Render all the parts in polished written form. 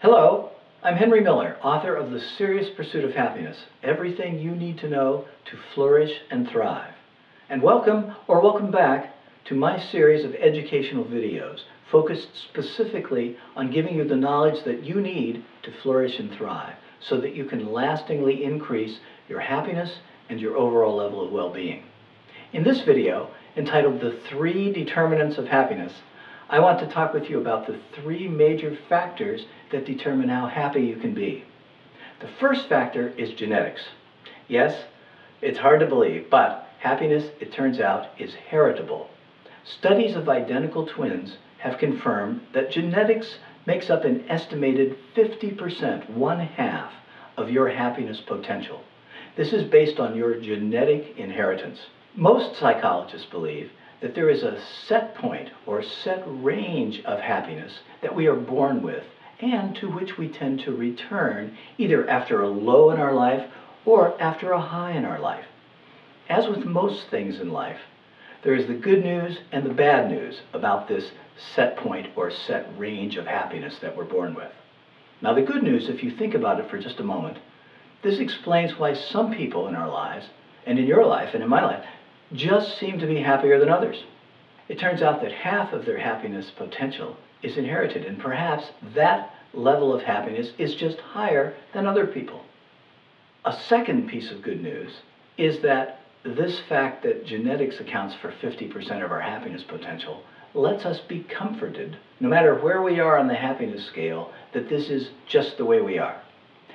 Hello, I'm Henry Miller, author of The Serious Pursuit of Happiness, Everything You Need to Know to Flourish and Thrive. And welcome back to my series of educational videos focused specifically on giving you the knowledge that you need to flourish and thrive so that you can lastingly increase your happiness and your overall level of well-being. In this video, entitled The 3 Determinants of Happiness, I want to talk with you about the 3 major factors that determine how happy you can be. The first factor is genetics. Yes, it's hard to believe, but happiness, it turns out, is heritable. Studies of identical twins have confirmed that genetics makes up an estimated 50%, 1/2, of your happiness potential. This is based on your genetic inheritance. Most psychologists believe that there is a set point or set range of happiness that we are born with and to which we tend to return either after a low in our life or after a high in our life. As with most things in life, there is the good news and the bad news about this set point or set range of happiness that we're born with. Now, the good news, if you think about it for just a moment, this explains why some people in our lives, and in your life and in my life, just seem to be happier than others. It turns out that half of their happiness potential is inherited, and perhaps that level of happiness is just higher than other people. A second piece of good news is that this fact that genetics accounts for 50% of our happiness potential lets us be comforted, no matter where we are on the happiness scale, that this is just the way we are.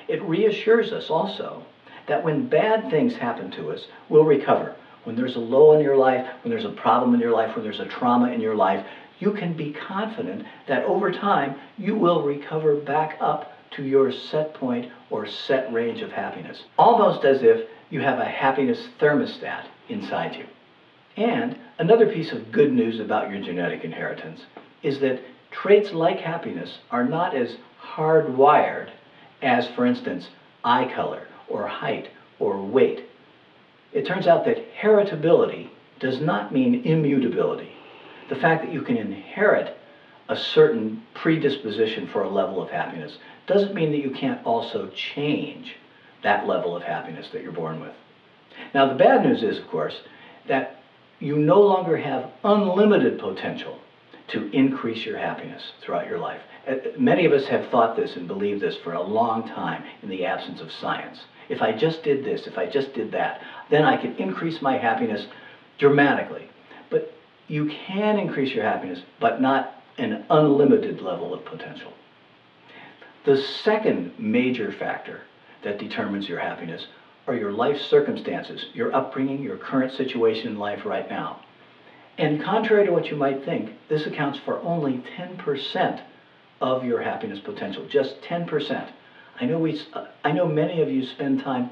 It reassures us also that when bad things happen to us, we'll recover. When there's a low in your life, when there's a problem in your life, when there's a trauma in your life, you can be confident that over time you will recover back up to your set point or set range of happiness. Almost as if you have a happiness thermostat inside you. And another piece of good news about your genetic inheritance is that traits like happiness are not as hardwired as, for instance, eye color or height or weight. It turns out that heritability does not mean immutability. The fact that you can inherit a certain predisposition for a level of happiness doesn't mean that you can't also change that level of happiness that you're born with. Now, the bad news is, of course, that you no longer have unlimited potential to increase your happiness throughout your life. Many of us have thought this and believed this for a long time in the absence of science. If I just did this, if I just did that, then I could increase my happiness dramatically. But you can increase your happiness, but not an unlimited level of potential. The second major factor that determines your happiness are your life circumstances, your upbringing, your current situation in life right now. And contrary to what you might think, this accounts for only 10% of your happiness potential, just 10%. I know many of you spend time,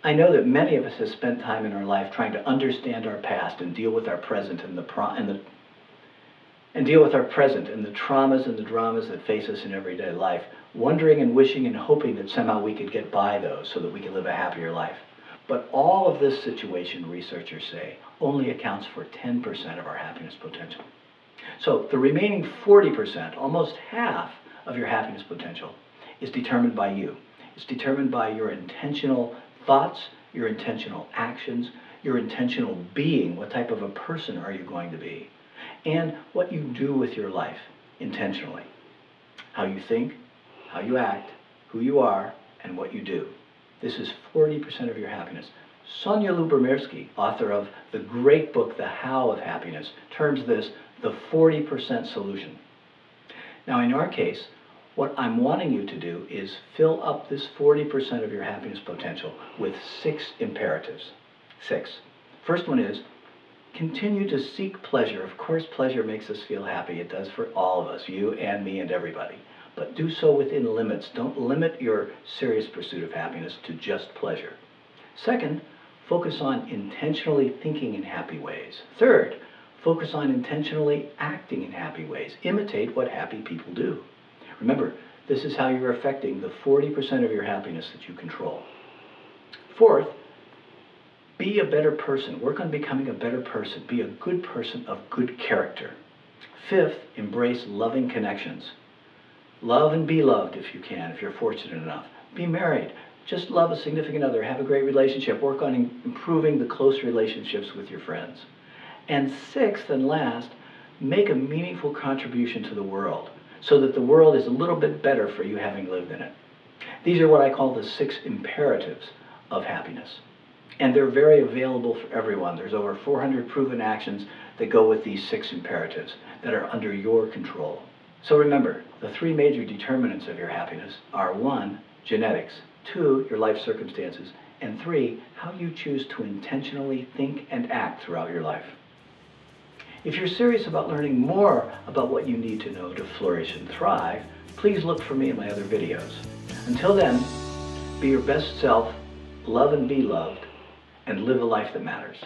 I know that many of us have spent time in our life trying to understand our past and deal with our present and the traumas and the dramas that face us in everyday life, wondering and wishing and hoping that somehow we could get by those so that we could live a happier life. But all of this situation, researchers say, only accounts for 10% of our happiness potential. So the remaining 40%, almost half of your happiness potential, is determined by you. It's determined by your intentional thoughts, your intentional actions, your intentional being. What type of a person are you going to be? And what you do with your life intentionally. How you think, how you act, who you are, and what you do. This is 40% of your happiness. Sonia Lyubomirsky, author of the great book, The How of Happiness, terms this the 40% solution. Now, in our case, what I'm wanting you to do is fill up this 40% of your happiness potential with 6 imperatives. 6. First one is, continue to seek pleasure. Of course, pleasure makes us feel happy. It does for all of us, you and me and everybody. But do so within limits. Don't limit your serious pursuit of happiness to just pleasure. Second, focus on intentionally thinking in happy ways. Third, focus on intentionally acting in happy ways. Imitate what happy people do. Remember, this is how you're affecting the 40% of your happiness that you control. Fourth, be a better person. Work on becoming a better person. Be a good person of good character. Fifth, embrace loving connections. Love and be loved if you can, if you're fortunate enough. Be married. Just love a significant other. Have a great relationship. Work on improving the close relationships with your friends. And sixth and last, make a meaningful contribution to the world so that the world is a little bit better for you having lived in it. These are what I call the 6 imperatives of happiness. And they're very available for everyone. There's over 400 proven actions that go with these 6 imperatives that are under your control. So remember, the 3 major determinants of your happiness are 1, genetics, 2, your life circumstances, and 3, how you choose to intentionally think and act throughout your life. If you're serious about learning more about what you need to know to flourish and thrive, please look for me in my other videos. Until then, be your best self, love and be loved, and live a life that matters.